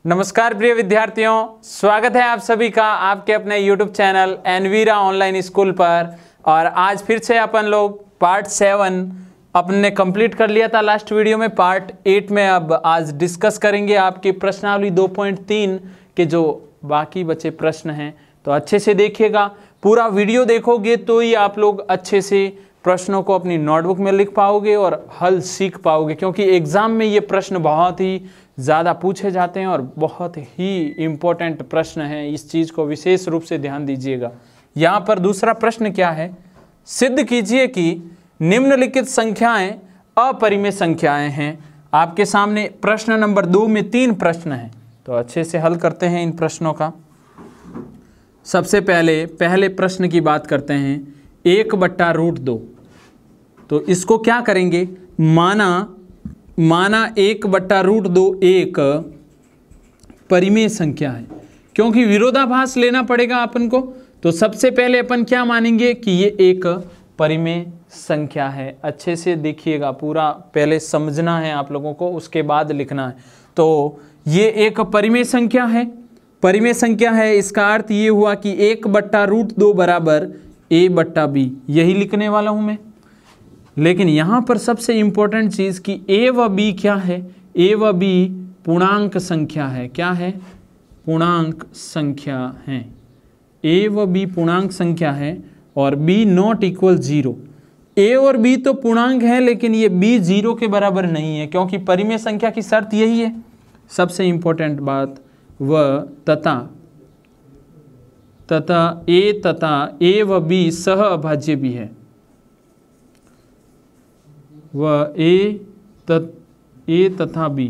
नमस्कार प्रिय विद्यार्थियों, स्वागत है आप सभी का आपके अपने YouTube channel Envira online school पर। और आज फिर से अपन लोग पार्ट 7 अपने कंप्लीट कर लिया था लास्ट वीडियो में। पार्ट 8 में अब आज डिस्कस करेंगे आपकी प्रश्नावली 2.3 के जो बाकी बचे प्रश्न हैं। तो अच्छे से देखिएगा, पूरा वीडियो देखोगे तो ही आप लोग अच्छे से प्रश्नों को अपनी नोटबुक में लिख पाओगे और हल सीख पाओगे, क्योंकि एग्जाम में ये प्रश्न बहुत ही ज़्यादा पूछे जाते हैं और बहुत ही इम्पोर्टेंट प्रश्न हैं। इस चीज़ को विशेष रूप से ध्यान दीजिएगा। यहाँ पर दूसरा प्रश्न क्या है, सिद्ध कीजिए कि निम्नलिखित संख्याएं अपरिमेय संख्याएं हैं। आपके सामने प्रश्न नंबर 2 में 3 प्रश्न हैं, तो अच्छे से हल करते हैं इन प्रश्नों का। सबसे पहले प्रश्न की बात करते हैं, 1/√2। तो इसको क्या करेंगे, माना 1/√2 एक परिमेय संख्या है। क्योंकि विरोधाभास लेना पड़ेगा अपन को, तो सबसे पहले अपन क्या मानेंगे कि ये एक परिमेय संख्या है। अच्छे से देखिएगा, पूरा पहले समझना है आप लोगों को, उसके बाद लिखना है। तो ये एक परिमेय संख्या है, परिमेय संख्या है। इसका अर्थ ये हुआ कि 1/√2 बराबर a/b, यही लिखने वाला हूं मैं। लेकिन यहाँ पर सबसे इंपॉर्टेंट चीज़ कि a व b क्या है, a व b पूर्णांक संख्या है। क्या है? पूर्णांक संख्या है। a व b पूर्णांक संख्या है और b ≠ 0। a और b तो पूर्णांक है, लेकिन ये b 0 के बराबर नहीं है, क्योंकि परिमेय संख्या की शर्त यही है। सबसे इंपॉर्टेंट बात तथा a व b सह अभाज्य भी है। a तथा b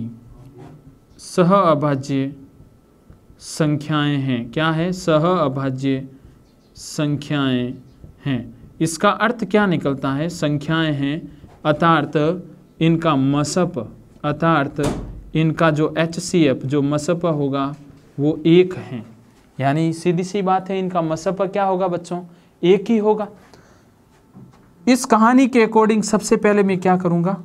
सह अभाज्य संख्याएं हैं। क्या है? सह अभाज्य संख्याएं हैं। इसका अर्थ क्या निकलता है? संख्याएं हैं अर्थात इनका मसप, अर्थात इनका जो HCF जो मसप होगा वो 1 है। यानी सीधी सी बात है, इनका मसप क्या होगा बच्चों? 1 ही होगा। इस कहानी के अकॉर्डिंग सबसे पहले मैं क्या करूँगा?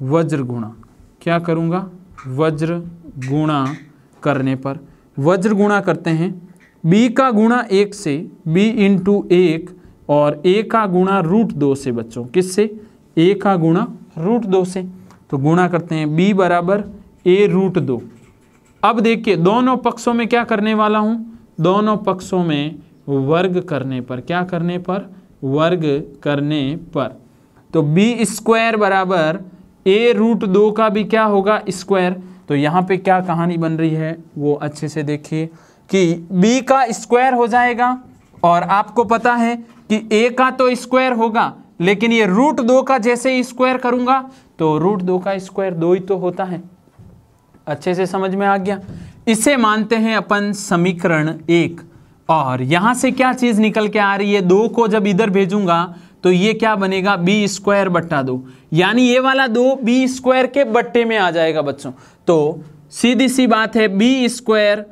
वज्र गुणा। क्या करूँगा? वज्र गुणा करने पर वज्र गुणा करते हैं। b का गुणा 1 से, b × 1 और a का गुणा √2 से। बच्चों किससे? a का गुणा √2 से। तो गुणा करते हैं, b बराबर a√2। अब देखिए दोनों पक्षों में क्या करने वाला हूँ, दोनों पक्षों में वर्ग करने पर। क्या करने पर? वर्ग करने पर। तो b² बराबर a√2 का भी क्या होगा? स्क्वायर। तो यहाँ पे क्या कहानी बन रही है वो अच्छे से देखिए कि b का स्क्वायर हो जाएगा, और आपको पता है कि a का तो स्क्वायर होगा, लेकिन ये √2 का जैसे ही स्क्वायर करूँगा तो √2 का स्क्वायर 2 ही तो होता है। अच्छे से समझ में आ गया। इसे मानते हैं अपन समीकरण 1। और यहाँ से क्या चीज़ निकल के आ रही है, 2 को जब इधर भेजूंगा तो ये क्या बनेगा? b²/2। यानी ये वाला 2 b² के बट्टे में आ जाएगा बच्चों। तो सीधी सी बात है, b²,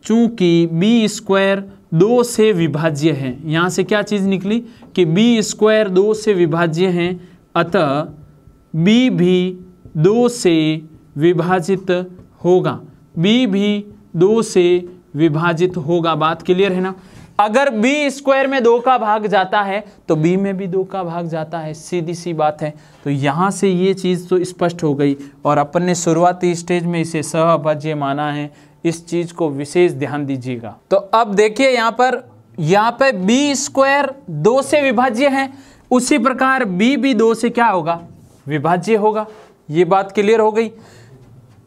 चूंकि b² 2 से विभाज्य है। यहाँ से क्या चीज़ निकली कि b² 2 से विभाज्य है, अतः b भी 2 से विभाजित होगा। b भी 2 से विभाजित होगा। बात क्लियर है ना? अगर b² में 2 का भाग जाता है तो b में भी 2 का भाग जाता है, सीधी सी बात है। तो यहाँ से ये चीज़ तो स्पष्ट हो गई, और अपन ने शुरुआती स्टेज में इसे सह अभाज्य माना है। इस चीज़ को विशेष ध्यान दीजिएगा। तो अब देखिए यहाँ पे b² 2 से विभाज्य है, उसी प्रकार b भी 2 से क्या होगा? विभाज्य होगा। ये बात क्लियर हो गई।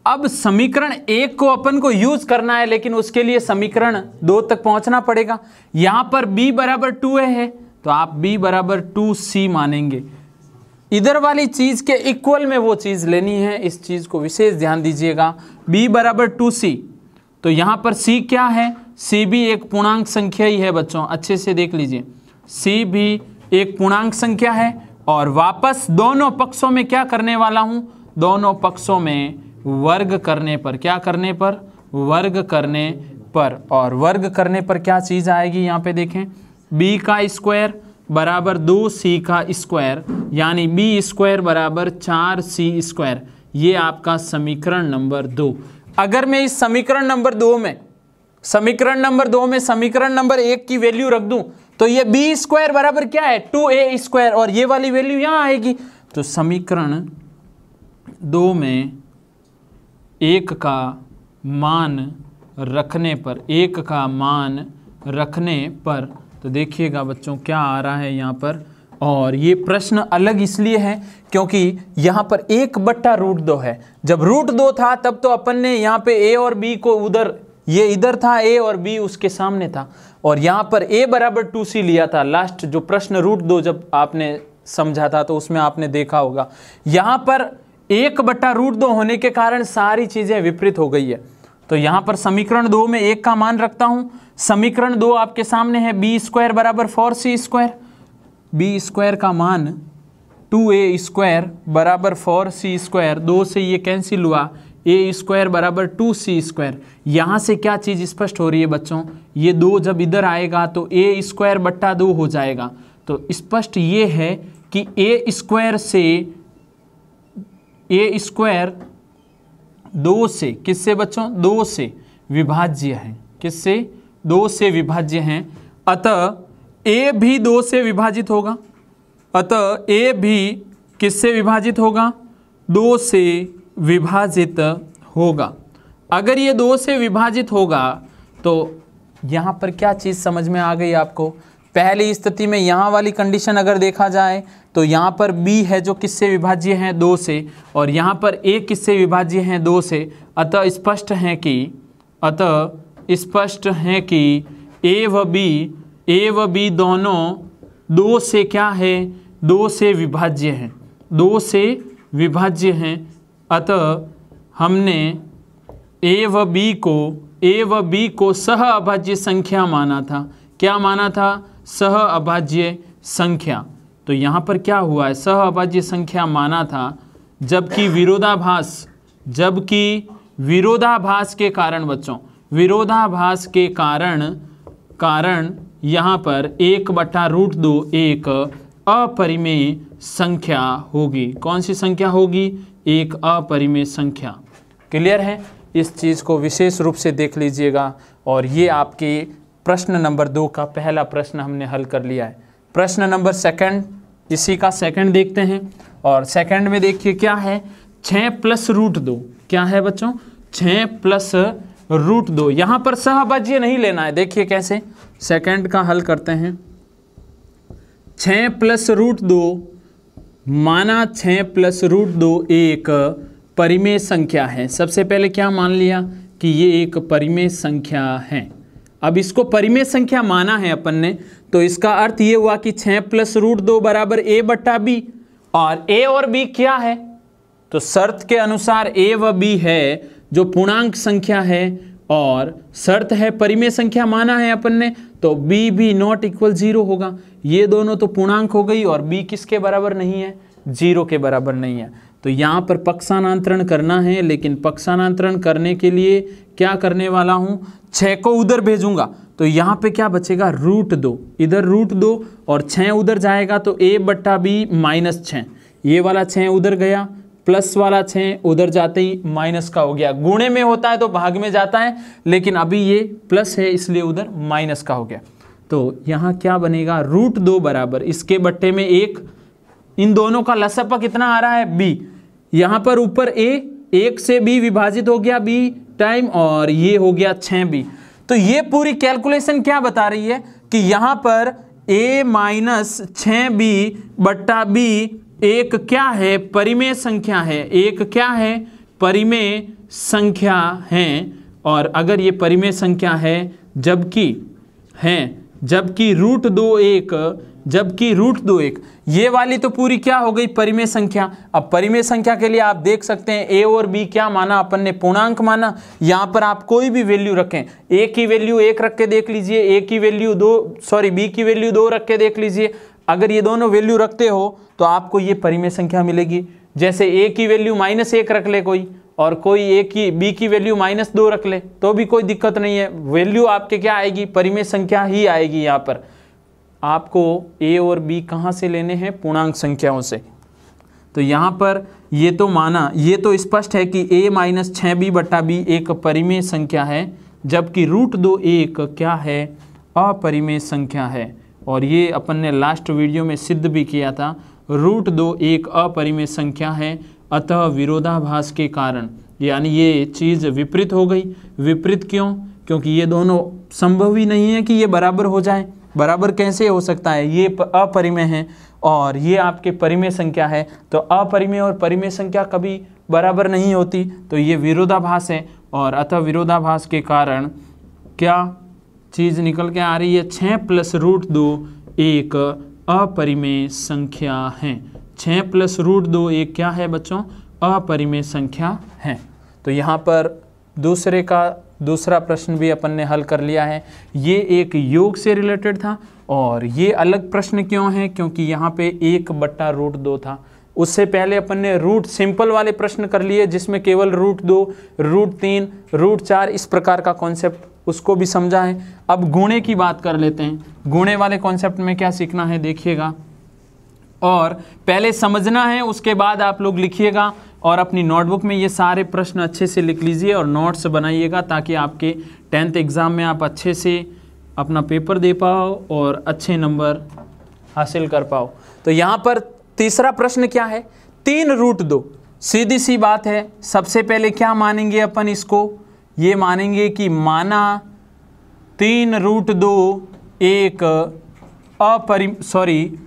अब समीकरण 1 को अपन को यूज करना है, लेकिन उसके लिए समीकरण 2 तक पहुंचना पड़ेगा। यहाँ पर b बराबर 2a है, तो आप b बराबर 2c मानेंगे। इधर वाली चीज़ के इक्वल में वो चीज़ लेनी है, इस चीज़ को विशेष ध्यान दीजिएगा। b बराबर 2c, तो यहाँ पर c क्या है? c भी एक पूर्णांक संख्या ही है बच्चों, अच्छे से देख लीजिए। c भी एक पूर्णांक संख्या है, और वापस दोनों पक्षों में क्या करने वाला हूँ? दोनों पक्षों में वर्ग करने पर। क्या करने पर? वर्ग करने पर। और वर्ग करने पर क्या चीज़ आएगी? यहाँ पे देखें, b का स्क्वायर बराबर 2c का स्क्वायर, यानी b² बराबर 4c²। ये आपका समीकरण नंबर 2। अगर मैं इस समीकरण नंबर 2 में समीकरण नंबर 1 की वैल्यू रख दूं तो ये बी स्क्वायर बराबर क्या है 2a स्क्वायर, और ये वाली वैल्यू यहां आएगी। तो समीकरण 2 में 1 का मान रखने पर तो देखिएगा बच्चों क्या आ रहा है यहाँ पर। और ये प्रश्न अलग इसलिए है क्योंकि यहाँ पर 1/√2 है। जब √2 था तब तो अपन ने यहाँ पे a और b को उधर, ये इधर था a और b उसके सामने था, और यहाँ पर a बराबर 2c लिया था। लास्ट जो प्रश्न √2 जब आपने समझा था तो उसमें आपने देखा होगा। यहाँ पर 1/√2 होने के कारण सारी चीज़ें विपरीत हो गई है। तो यहाँ पर समीकरण 2 में 1 का मान रखता हूँ। समीकरण 2 आपके सामने है b स्क्वायर बराबर 4c स्क्वायर, b स्क्वायर का मान 2a स्क्वायर बराबर 4c स्क्वायर, 2 से ये कैंसिल हुआ, a स्क्वायर बराबर 2c स्क्वायर। यहाँ से क्या चीज़ स्पष्ट हो रही है बच्चों, ये 2 जब इधर आएगा तो a स्क्वायर बट्टा 2 हो जाएगा। तो स्पष्ट ये है कि a स्क्वायर 2 से किससे बच्चों, 2 से विभाज्य है। किससे, 2 से विभाज्य हैं। अतः a भी 2 से विभाजित होगा। अतः a भी किससे विभाजित होगा, 2 से विभाजित होगा। अगर ये 2 से विभाजित होगा तो यहाँ पर क्या चीज़ समझ में आ गई आपको। पहली स्थिति में यहाँ वाली कंडीशन अगर देखा जाए तो यहाँ पर b है जो किससे विभाज्य है, 2 से, और यहाँ पर a किससे विभाज्य है, 2 से। अतः स्पष्ट है कि a व b दोनों 2 से क्या है, 2 से विभाज्य हैं, 2 से विभाज्य हैं। अतः हमने a व b को सह अभाज्य संख्या माना था। क्या माना था, सह अभाज्य संख्या। तो यहाँ पर क्या हुआ है, सह अभाज्य संख्या माना था, जबकि विरोधाभास के कारण बच्चों, विरोधाभास के कारण यहाँ पर 1/√2 एक अपरिमेय संख्या होगी। कौन सी संख्या होगी, एक अपरिमेय संख्या। क्लियर है, इस चीज़ को विशेष रूप से देख लीजिएगा। और ये आपके प्रश्न नंबर 2 का पहला प्रश्न हमने हल कर लिया है। प्रश्न नंबर 2 इसी का सेकंड देखते हैं। और सेकंड में देखिए क्या है, 6 + √2। क्या है बच्चों, 6 + √2। यहाँ पर सहअभाज्य नहीं लेना है। देखिए कैसे सेकंड का हल करते हैं। 6 + √2 माना 6 + √2 एक परिमेय संख्या है। सबसे पहले क्या मान लिया कि ये एक परिमेय संख्या है। अब इसको परिमेय संख्या माना है अपन ने, तो इसका अर्थ ये हुआ कि 6 + √2 बराबर a/b, और a और b क्या है, तो शर्त के अनुसार a व b है जो पूर्णांक संख्या है, और शर्त है परिमेय संख्या माना है अपन ने, तो b भी ≠ 0 होगा। ये दोनों तो पूर्णांक हो गई, और b किसके बराबर नहीं है, 0 के बराबर नहीं है। तो यहाँ पर पक्षांतरण करना है, लेकिन पक्षांतरण करने के लिए क्या करने वाला हूँ, 6 को उधर भेजूंगा तो यहाँ पे क्या बचेगा, √2, इधर √2, और 6 उधर जाएगा तो a/b -6, ये वाला 6 उधर गया, प्लस वाला 6 उधर जाते ही माइनस का हो गया। गुणे में होता है तो भाग में जाता है, लेकिन अभी ये प्लस है इसलिए उधर माइनस का हो गया। तो यहाँ क्या बनेगा, √2 बराबर इसके बट्टे में 1, इन दोनों का लसपा कितना आ रहा है, b। यहाँ पर ऊपर a, 1 से b विभाजित हो गया b टाइम, और ये हो गया 6b। तो ये पूरी कैलकुलेशन क्या बता रही है कि यहाँ पर a - 6b/b एक क्या है, परिमेय संख्या है। एक क्या है, परिमेय संख्या है। और अगर ये परिमेय संख्या है जबकि √2 1, ये वाली तो पूरी क्या हो गई, परिमेय संख्या। अब परिमेय संख्या के लिए आप देख सकते हैं a और b क्या माना अपन ने, पूर्णांक माना। यहाँ पर आप कोई भी वैल्यू रखें, a की वैल्यू 1 रख के देख लीजिए, b की वैल्यू 2 रख के देख लीजिए। अगर ये दोनों वैल्यू रखते हो तो आपको ये परिमेय संख्या मिलेगी। जैसे a की वैल्यू -1 रख ले कोई, और कोई b की वैल्यू -2 रख ले, तो भी कोई दिक्कत नहीं है। वैल्यू आपके क्या आएगी, परिमेय संख्या ही आएगी। यहाँ पर आपको a और b कहाँ से लेने हैं, पूर्णांक संख्याओं से। तो यहाँ पर ये तो माना, ये तो स्पष्ट है कि a माइनस 6b/b एक परिमेय संख्या है, जबकि √2 एक क्या है, अपरिमेय संख्या है। और ये अपन ने लास्ट वीडियो में सिद्ध भी किया था, √2 एक अपरिमेय संख्या है, अतः विरोधाभास के कारण, यानी ये चीज़ विपरीत हो गई। विपरीत क्यों? क्योंकि ये दोनों संभव ही नहीं है कि ये बराबर हो जाए। बराबर कैसे हो सकता है? ये अपरिमेय है और ये आपके परिमेय संख्या है, तो अपरिमेय और परिमेय संख्या कभी बराबर नहीं होती, तो ये विरोधाभास है। और अतः विरोधाभास के कारण क्या चीज़ निकल के आ रही है? 6 + √2 एक अपरिमेय संख्या है। 6 + √2 एक क्या है बच्चों? अपरिमेय संख्या है। तो यहाँ पर दूसरा प्रश्न भी अपन ने हल कर लिया है। ये एक योग से रिलेटेड था और ये अलग प्रश्न क्यों है? क्योंकि यहाँ पे 1/√2 था। उससे पहले अपन ने रूट सिंपल वाले प्रश्न कर लिए, जिसमें केवल √2, √3, √4 इस प्रकार का कॉन्सेप्ट उसको भी समझा है। अब गुणे की बात कर लेते हैं। गुणे वाले कॉन्सेप्ट में क्या सीखना है देखिएगा, और पहले समझना है, उसके बाद आप लोग लिखिएगा और अपनी नोटबुक में ये सारे प्रश्न अच्छे से लिख लीजिए और नोट्स बनाइएगा, ताकि आपके 10th एग्ज़ाम में आप अच्छे से अपना पेपर दे पाओ और अच्छे नंबर हासिल कर पाओ। तो यहाँ पर तीसरा प्रश्न क्या है? 3√2। सीधी सी बात है, सबसे पहले क्या मानेंगे अपन इसको? ये मानेंगे कि माना 3√2 एक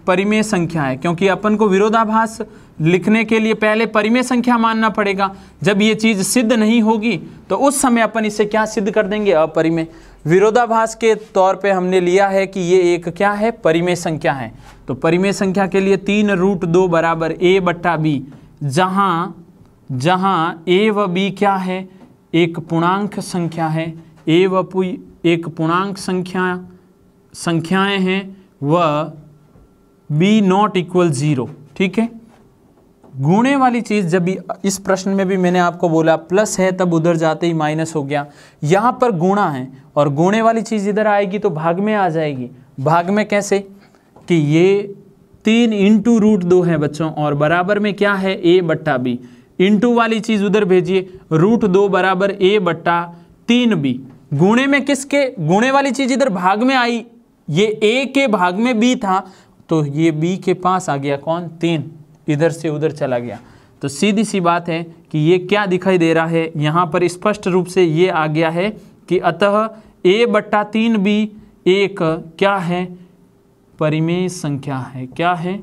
परिमेय संख्या है, क्योंकि अपन को विरोधाभास लिखने के लिए पहले परिमेय संख्या मानना पड़ेगा। जब ये चीज़ सिद्ध नहीं होगी तो उस समय अपन इसे क्या सिद्ध कर देंगे? अपरिमेय। विरोधाभास के तौर पे हमने लिया है कि ये एक क्या है? परिमेय संख्या है। तो परिमेय संख्या के लिए 3√2 = a/b, जहाँ a व b क्या है? एक पूर्णांक संख्या है। a व p एक पूर्णांक संख्याएं हैं व b ≠ 0। ठीक है। गुणे वाली चीज़ जब भी इस प्रश्न में भी मैंने आपको बोला प्लस है, तब उधर जाते ही माइनस हो गया। यहाँ पर गुणा है और गुणे वाली चीज़ इधर आएगी तो भाग में आ जाएगी। भाग में कैसे? कि ये 3 × √2 है बच्चों, और बराबर में क्या है? a/b। इंटू वाली चीज़ उधर भेजिए, √2 = a/3b। गुणे में किसके? गुणे वाली चीज़ इधर भाग में आई, ये a के भाग में b था, तो ये b के पास आ गया कौन? 3, इधर से उधर चला गया। तो सीधी सी बात है कि ये क्या दिखाई दे रहा है यहाँ पर? स्पष्ट रूप से ये आ गया है कि अतः a/3b एक क्या है? परिमेय संख्या है। क्या है?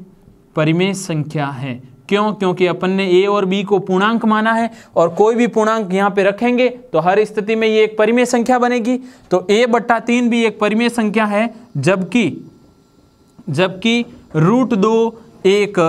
परिमेय संख्या है। क्यों? क्योंकि अपन ने a और b को पूर्णांक माना है, और कोई भी पूर्णांक यहाँ पे रखेंगे तो हर स्थिति में ये एक परिमेय संख्या बनेगी। तो a/3b एक परिमेय संख्या है, जबकि √2 एक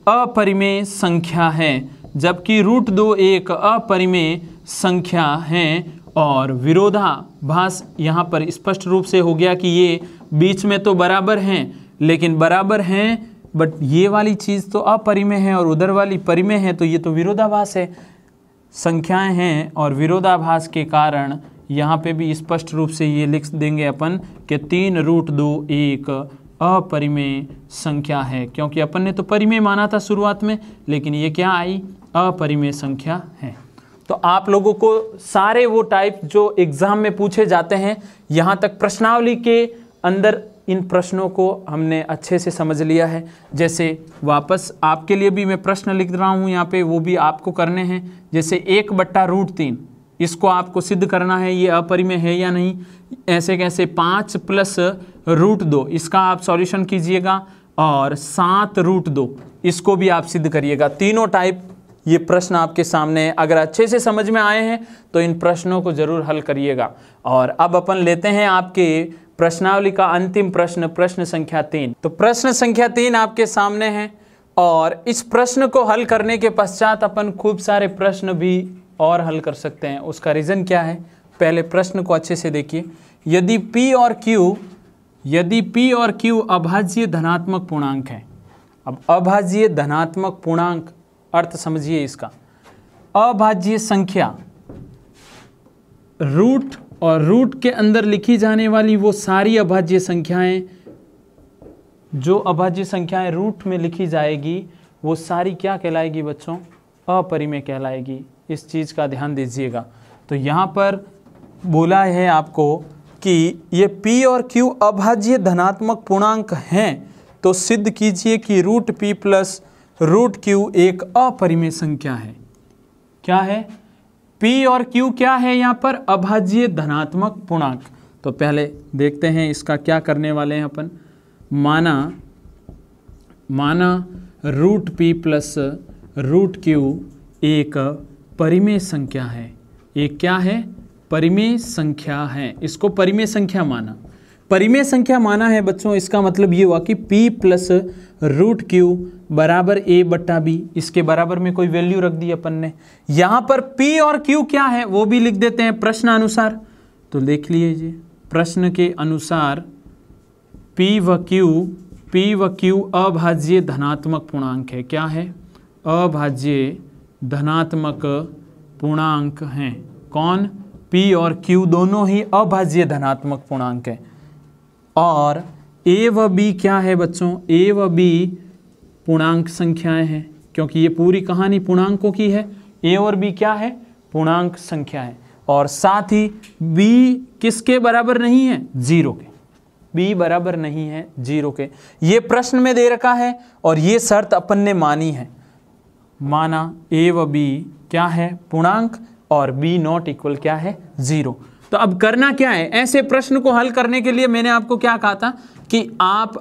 अपरिमेय संख्या है। जबकि √2 एक अपरिमेय संख्या है। और विरोधाभास यहाँ पर स्पष्ट रूप से हो गया कि ये बीच में तो बराबर हैं, लेकिन बराबर हैं बट ये वाली चीज़ तो अपरिमेय है और उधर वाली परिमेय है, तो ये तो विरोधाभास है। संख्याएं हैं और विरोधाभास के कारण यहाँ पे भी स्पष्ट रूप से ये लिख देंगे अपन कि 3√2 एक अपरिमेय संख्या है, क्योंकि अपन ने तो परिमेय माना था शुरुआत में, लेकिन ये क्या आई? अपरिमेय संख्या है। तो आप लोगों को सारे वो टाइप जो एग्ज़ाम में पूछे जाते हैं, यहाँ तक प्रश्नावली के अंदर इन प्रश्नों को हमने अच्छे से समझ लिया है। जैसे वापस आपके लिए भी मैं प्रश्न लिख रहा हूँ यहाँ पे, वो भी आपको करने हैं। जैसे 1/√3, इसको आपको सिद्ध करना है ये अपरिमेय है या नहीं। ऐसे कैसे? 5 + √2 इसका आप सॉल्यूशन कीजिएगा, और 7√2 इसको भी आप सिद्ध करिएगा। तीनों टाइप ये प्रश्न आपके सामने है। अगर अच्छे से समझ में आए हैं तो इन प्रश्नों को जरूर हल करिएगा। और अब अपन लेते हैं आपके प्रश्नावली का अंतिम प्रश्न, प्रश्न संख्या 3। तो प्रश्न संख्या 3 आपके सामने है, और इस प्रश्न को हल करने के पश्चात अपन खूब सारे प्रश्न भी और हल कर सकते हैं। उसका रीज़न क्या है? पहले प्रश्न को अच्छे से देखिए। यदि P और Q अभाज्य धनात्मक पूर्णांक है। अब अभाज्य धनात्मक पूर्णांक अर्थ समझिए इसका। अभाज्य संख्या रूट और रूट के अंदर लिखी जाने वाली वो सारी अभाज्य संख्याएं, जो अभाज्य संख्याएं रूट में लिखी जाएगी वो सारी क्या कहलाएगी बच्चों, अपरिमेय कहलाएगी। इस चीज़ का ध्यान दीजिएगा। तो यहाँ पर बोला है आपको कि ये P और Q अभाज्य धनात्मक पूर्णांक हैं, तो सिद्ध कीजिए कि root P plus root Q एक अपरिमेय संख्या है। क्या है? P और Q क्या है यहाँ पर? अभाज्य धनात्मक पूर्णांक। तो पहले देखते हैं इसका क्या करने वाले हैं अपन। माना root P plus root Q एक परिमेय संख्या है। एक क्या है? परिमेय संख्या है। इसको परिमेय संख्या माना। परिमेय संख्या माना है बच्चों, इसका मतलब ये हुआ कि P प्लस रूट Q बराबर A बट्टा B। इसके बराबर में कोई वैल्यू रख दी अपन ने। यहाँ पर P और Q क्या है वो भी लिख देते हैं प्रश्न अनुसार। तो देख लीजिए, प्रश्न के अनुसार P व Q अभाज्य धनात्मक पूर्णांक है। क्या है? अभाज्य धनात्मक पूर्णांक हैं। कौन? P और Q दोनों ही अभाज्य धनात्मक पूर्णांक है। और A व B क्या है बच्चों? A व B पूर्णांक संख्याएं हैं, क्योंकि ये पूरी कहानी पूर्णांकों की है। A और B क्या है? पूर्णांक संख्या है। और साथ ही B किसके बराबर नहीं है? 0 के। B बराबर नहीं है 0 के। ये प्रश्न में दे रखा है और ये शर्त अपन ने मानी है। माना A व B क्या है? पूर्णांक, और B नॉट इक्वल क्या है? 0। तो अब करना क्या है? ऐसे प्रश्न को हल करने के लिए मैंने आपको क्या कहा था कि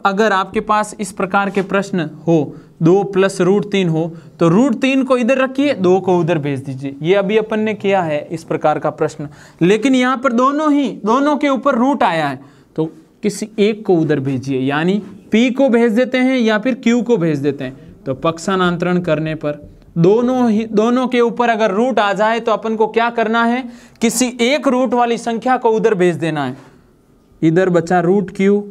अगर आपके पास इस प्रकार के प्रश्न हो, 2 प्लस रूट 3 हो, तो रूट 3 को इधर रखिए, 2 को उधर भेज दीजिए। ये अभी अपन ने किया है इस प्रकार का प्रश्न। लेकिन यहाँ पर दोनों के ऊपर रूट आया है, तो किसी एक को उधर भेजिए, यानी P को भेज देते हैं या फिर Q को भेज देते हैं। तो पक्षांतरण करने पर दोनों के ऊपर अगर रूट आ जाए तो अपन को क्या करना है? किसी एक रूट वाली संख्या को उधर भेज देना है। इधर बचा रूट Q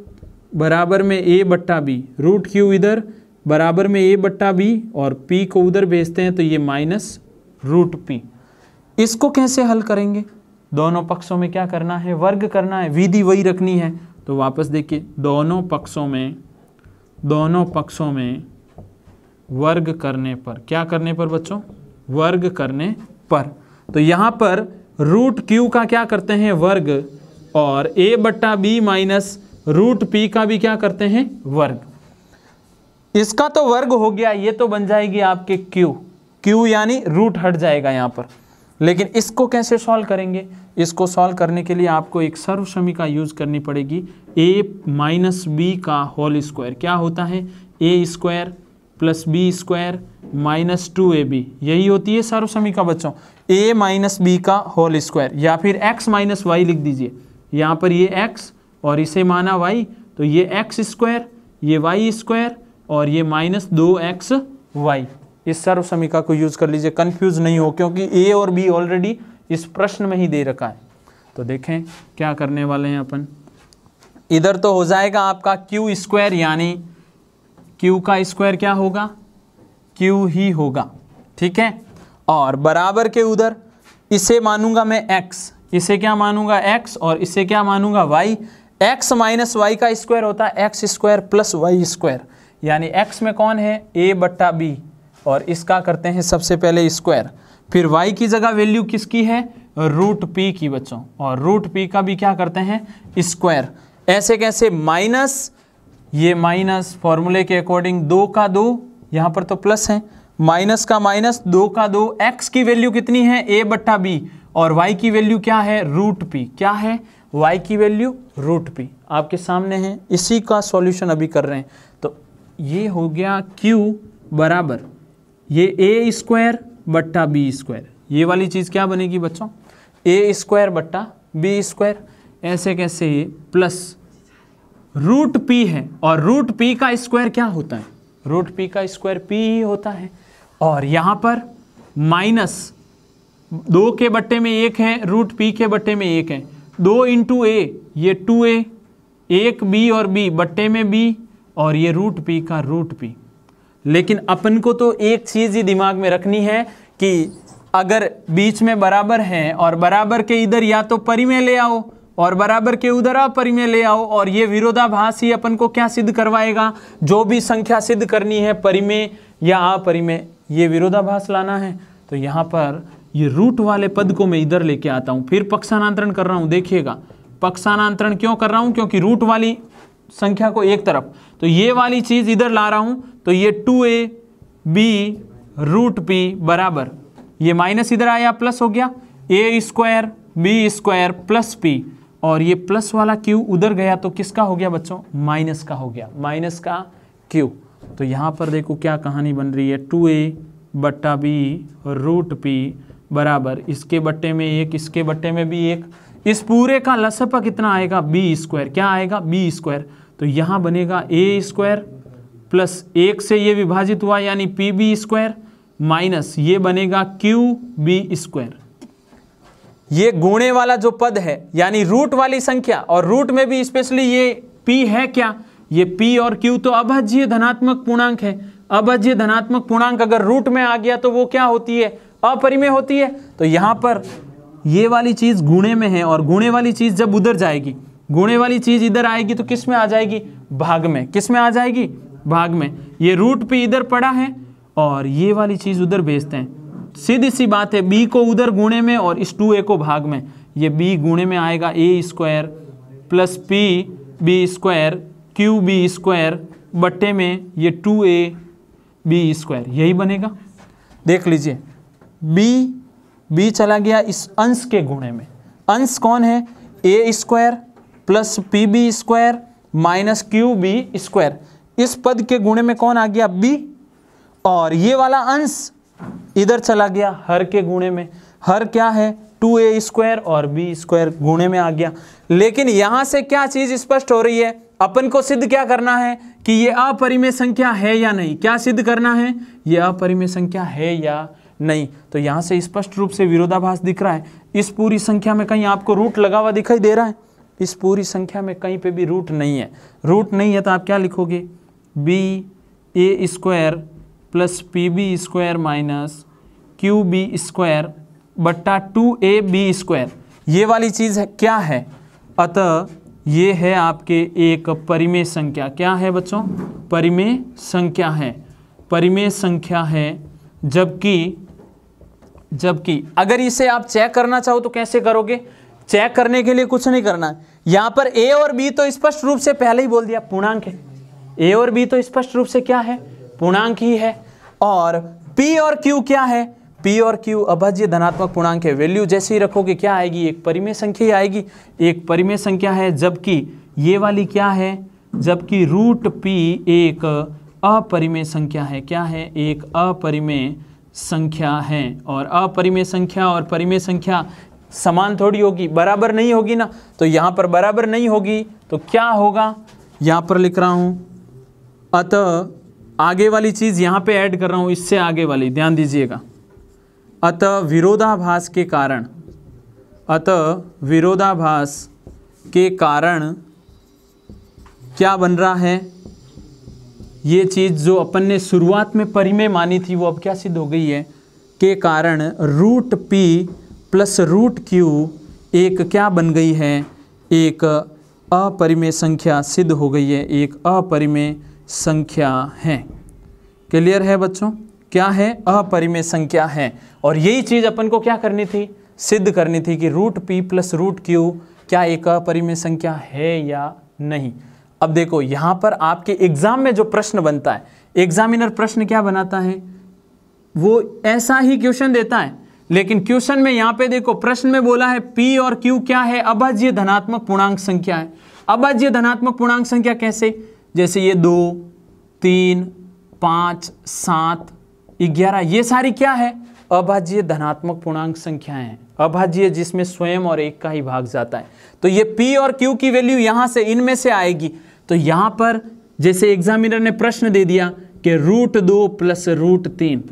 बराबर में A बट्टा B, रूट Q इधर बराबर में A बट्टा B, और P को उधर भेजते हैं तो ये माइनस रूट P। इसको कैसे हल करेंगे? दोनों पक्षों में क्या करना है? वर्ग करना है। विधि वही रखनी है। तो वापस देखिए, दोनों पक्षों में वर्ग करने पर, क्या करने पर बच्चों? वर्ग करने पर। तो यहाँ पर रूट Q का क्या करते हैं? वर्ग, और A बट्टा B माइनस रूट P का भी क्या करते हैं? वर्ग। इसका तो वर्ग हो गया, ये तो बन जाएगी आपके Q यानी रूट हट जाएगा यहाँ पर। लेकिन इसको कैसे सॉल्व करेंगे? इसको सॉल्व करने के लिए आपको एक सर्वसमीका यूज करनी पड़ेगी। A माइनस B का होल स्क्वायर क्या होता है? A square plus B square minus 2AB, यही होती है सर्वसमीका बच्चों। A माइनस B का होल स्क्वायर, या फिर x माइनस वाई लिख दीजिए। यहाँ पर ये x और इसे माना y, तो ये x स्क्वायर, ये y स्क्वायर, और ये माइनस 2xy। इस सर्वसमीका को यूज कर लीजिए, कंफ्यूज नहीं हो, क्योंकि A और B ऑलरेडी इस प्रश्न में ही दे रखा है। तो देखें क्या करने वाले हैं अपन। इधर तो हो जाएगा आपका Q स्क्वायर, यानी Q का स्क्वायर क्या होगा? Q ही होगा, ठीक है। और बराबर के उधर इसे मानूंगा मैं x, इसे क्या मानूंगा? x, और इसे क्या मानूंगा? y। x माइनस वाई का स्क्वायर होता है x square plus y square, यानी x में कौन है? a बट्टा b, और इसका करते हैं सबसे पहले स्क्वायर। फिर y की जगह वैल्यू किसकी है? रूट p की बच्चों, और रूट p का भी क्या करते हैं? स्क्वायर। ऐसे कैसे? माइनस, ये माइनस फॉर्मूले के अकॉर्डिंग 2 का 2, यहाँ पर तो प्लस है, माइनस का माइनस, 2 का 2। x की वैल्यू कितनी है? a बट्टा b, और y की वैल्यू क्या है? Root p। क्या है? y की वैल्यू रूट p आपके सामने है। इसी का सॉल्यूशन अभी कर रहे हैं। तो ये हो गया q बराबर ये a स्क्वायर बट्टा b स्क्वायर। ये वाली चीज़ क्या बनेगी बच्चों? a स्क्वायर बट्टा b स्क्वायर। ऐसे कैसे? ये प्लस रूट p है, और रूट p का स्क्वायर क्या होता है? रूट p का स्क्वायर p ही होता है। और यहाँ पर माइनस 2 के बट्टे में 1 है, रूट p के बट्टे में 1 है, 2 इंटू a, ये 2a, 1 b और b बट्टे में b, और ये रूट p का रूट p। लेकिन अपन को तो एक चीज़ ही दिमाग में रखनी है कि अगर बीच में बराबर है और बराबर के इधर या तो परिमेय ले आओ और बराबर के उधर अपरिमेय ले आओ, और ये विरोधाभास ही अपन को क्या सिद्ध करवाएगा? जो भी संख्या सिद्ध करनी है परिमेय या अपरिमेय, ये विरोधाभास लाना है। तो यहाँ पर ये रूट वाले पद को मैं इधर लेके आता हूँ, फिर पक्षांतरण कर रहा हूँ। देखिएगा पक्षांतरण क्यों कर रहा हूँ, क्योंकि रूट वाली संख्या को एक तरफ, तो ये वाली चीज इधर ला रहा हूँ। तो ये 2ab रूट p बराबर, ये माइनस इधर आया प्लस हो गया, a square b square plus p, और ये प्लस वाला q उधर गया तो किसका हो गया बच्चों, माइनस का हो गया, माइनस का q। तो यहाँ पर देखो क्या कहानी बन रही है, 2a बट्टा b रूट p बराबर, इसके बट्टे में एक, इसके बट्टे में भी एक, इस पूरे का लसपा कितना आएगा, b स्क्वायर, क्या आएगा b स्क्वायर। तो यहाँ बनेगा a स्क्वायर प्लस एक से ये विभाजित हुआ यानी pb स्क्वायर माइनस ये बनेगा qb स्क्वायर। ये गुणे वाला जो पद है यानी रूट वाली संख्या, और रूट में भी स्पेशली ये p है क्या, ये p और q तो अभाज्य धनात्मक पूर्णांक है। अभाज्य धनात्मक पूर्णांक अगर रूट में आ गया तो वो क्या होती है, अपरिमेय होती है। तो यहाँ पर ये वाली चीज गुणे में है, और गुणे वाली चीज जब उधर जाएगी, गुणे वाली चीज इधर आएगी तो किस में आ जाएगी, भाग में। किस में आ जाएगी, भाग में। ये रूट पे इधर पड़ा है और ये वाली चीज उधर भेजते हैं, सीधी सी बात है, b को उधर गुणे में और इस 2a को भाग में। ये b गुणे में आएगा a square plus p b square qb square बट्टे में ये 2a b स्क्वायर, यही बनेगा। देख लीजिए b चला गया इस अंश के गुणे में, अंश कौन है, a square plus pb square minus qb square, इस पद के गुणे में कौन आ गया, b, और ये वाला अंश इधर चला गया हर के गुणे में। हर क्या है, 2a स्क्वायर और b स्क्वायर गुणे में आ गया। लेकिन यहां से क्या चीज स्पष्ट हो रही है, अपन को सिद्ध क्या करना है कि ये अपरिमेय संख्या है या नहीं। क्या सिद्ध करना है, ये अपरिमेय संख्या है या नहीं। तो यहां से स्पष्ट रूप से विरोधाभास दिख रहा है। इस पूरी संख्या में कहीं आपको रूट लगा हुआ दिखाई दे रहा है, इस पूरी संख्या में कहीं पे भी रूट नहीं है। रूट नहीं है तो आप क्या लिखोगे, ba square plus pb square minus qb square बट्टा 2ab स्क्वायर, ये वाली चीज है क्या है। अतः ये है आपके एक परिमेय संख्या। क्या है बच्चों, परिमेय संख्या है, परिमेय संख्या है। जबकि अगर इसे आप चेक करना चाहो तो कैसे करोगे, चेक करने के लिए कुछ नहीं करना है। यहां पर a और b तो स्पष्ट रूप से पहले ही बोल दिया पूर्णांक है, a और b तो स्पष्ट रूप से क्या है, पूर्णांक ही है। और p और q क्या है, p और q अभाज्य धनात्मक पूर्णांक है। वैल्यू जैसे ही रखोगे क्या आएगी, एक परिमेय संख्या ही आएगी, एक परिमेय संख्या है। जबकि ये वाली क्या है, जबकि रूट p एक अपरिमेय संख्या है। क्या है, एक अपरिमेय संख्या है। और अपरिमेय संख्या और परिमेय संख्या समान थोड़ी होगी, बराबर नहीं होगी ना। तो यहाँ पर बराबर नहीं होगी तो क्या होगा, यहाँ पर लिख रहा हूँ। अतः आगे वाली चीज़ यहाँ पे ऐड कर रहा हूँ, इससे आगे वाली ध्यान दीजिएगा। अतः विरोधाभास के कारण, अतः विरोधाभास के कारण क्या बन रहा है, ये चीज़ जो अपन ने शुरुआत में परिमेय मानी थी वो अब क्या सिद्ध हो गई है, के कारण root p plus root q एक क्या बन गई है, एक अपरिमेय संख्या सिद्ध हो गई है, एक अपरिमेय संख्या है। क्लियर है बच्चों, क्या है, अपरिमेय संख्या है। और यही चीज़ अपन को क्या करनी थी, सिद्ध करनी थी कि root p plus root q क्या एक अपरिमेय संख्या है या नहीं। अब देखो यहाँ पर आपके एग्जाम में जो प्रश्न बनता है, एग्जामिनर प्रश्न क्या बनाता है, वो ऐसा ही क्वेश्चन देता है। लेकिन क्वेश्चन में यहाँ पे देखो प्रश्न में बोला है p और q क्या है, अभाज्य धनात्मक पूर्णांक संख्या है। अभाज्य धनात्मक पूर्णांक संख्या कैसे, जैसे ये 2, 3, 5, 7, 11, ये सारी क्या है, अभाज्य धनात्मक पूर्णांक संख्याएं हैं। अभाज्य जिसमें स्वयं और एक का ही भाग जाता है। तो ये p और q की वैल्यू यहाँ से इनमें से आएगी। तो यहाँ पर जैसे एग्जामिनर ने प्रश्न दे दिया कि रूट 2 प्लस रूट 3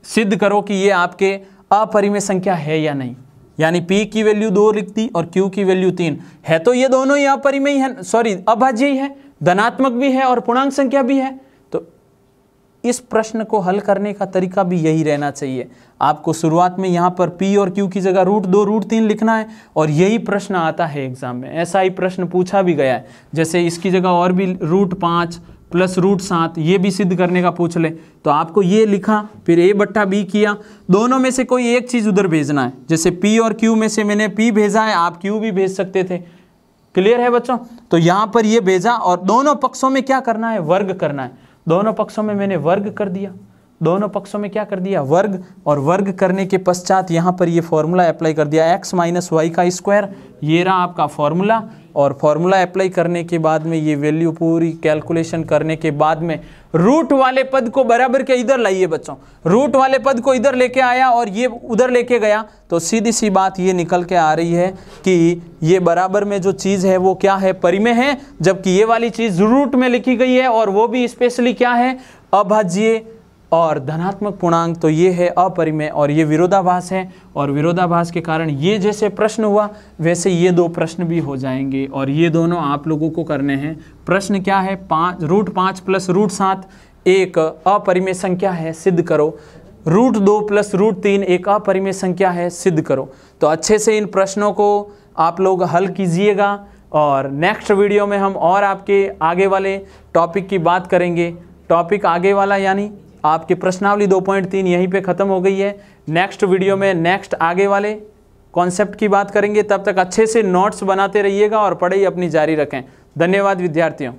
सिद्ध करो कि ये आपके अपरिमेय संख्या है या नहीं। यानी p की वैल्यू 2 लिख दी और q की वैल्यू 3 है, तो ये दोनों ही अपरिमेय है, सॉरी अभाज्य ही है, धनात्मक भी है और पूर्णांक संख्या भी है। तो इस प्रश्न को हल करने का तरीका भी यही रहना चाहिए। आपको शुरुआत में यहाँ पर p और q की जगह रूट 2 रूट 3 लिखना है और यही प्रश्न आता है एग्जाम में। ऐसा ही प्रश्न पूछा भी गया है, जैसे इसकी जगह और भी रूट 5 प्लस रूट 7, ये भी सिद्ध करने का पूछ ले तो आपको ये लिखा, फिर a बट्टा b किया, दोनों में से कोई एक चीज़ उधर भेजना है। जैसे p और q में से मैंने p भेजा है, आप q भी भेज सकते थे। क्लियर है बच्चों? तो यहाँ पर ये भेजा और दोनों पक्षों में क्या करना है, वर्ग करना है। दोनों पक्षों में मैंने वर्ग कर दिया, दोनों पक्षों में क्या कर दिया, वर्ग। और वर्ग करने के पश्चात यहाँ पर ये फॉर्मूला अप्लाई कर दिया, x माइनस वाई का स्क्वायर, ये रहा आपका फॉर्मूला। और फॉर्मूला अप्लाई करने के बाद में ये वैल्यू पूरी कैलकुलेशन करने के बाद में रूट वाले पद को बराबर के इधर लाइए बच्चों, रूट वाले पद को इधर लेके आया और ये उधर लेके गया, तो सीधी सी बात ये निकल के आ रही है कि ये बराबर में जो चीज़ है वो क्या है, परिमेय है, जबकि ये वाली चीज़ रूट में लिखी गई है और वो भी स्पेशली क्या है, अभाज्य और धनात्मक पूर्णांक, तो ये है अपरिमेय और ये विरोधाभास है। और विरोधाभास के कारण ये जैसे प्रश्न हुआ वैसे ये दो प्रश्न भी हो जाएंगे और ये दोनों आप लोगों को करने हैं। प्रश्न क्या है, √5 प्लस √7 एक अपरिमेय संख्या है, सिद्ध करो। √2 प्लस √3 एक अपरिमेय संख्या है, सिद्ध करो। तो अच्छे से इन प्रश्नों को आप लोग हल कीजिएगा और नेक्स्ट वीडियो में हम और आपके आगे वाले टॉपिक की बात करेंगे। टॉपिक आगे वाला यानी आपकी प्रश्नावली 2.3 यहीं पे ख़त्म हो गई है। नेक्स्ट वीडियो में नेक्स्ट आगे वाले कॉन्सेप्ट की बात करेंगे। तब तक अच्छे से नोट्स बनाते रहिएगा और पढ़ाई अपनी जारी रखें। धन्यवाद विद्यार्थियों।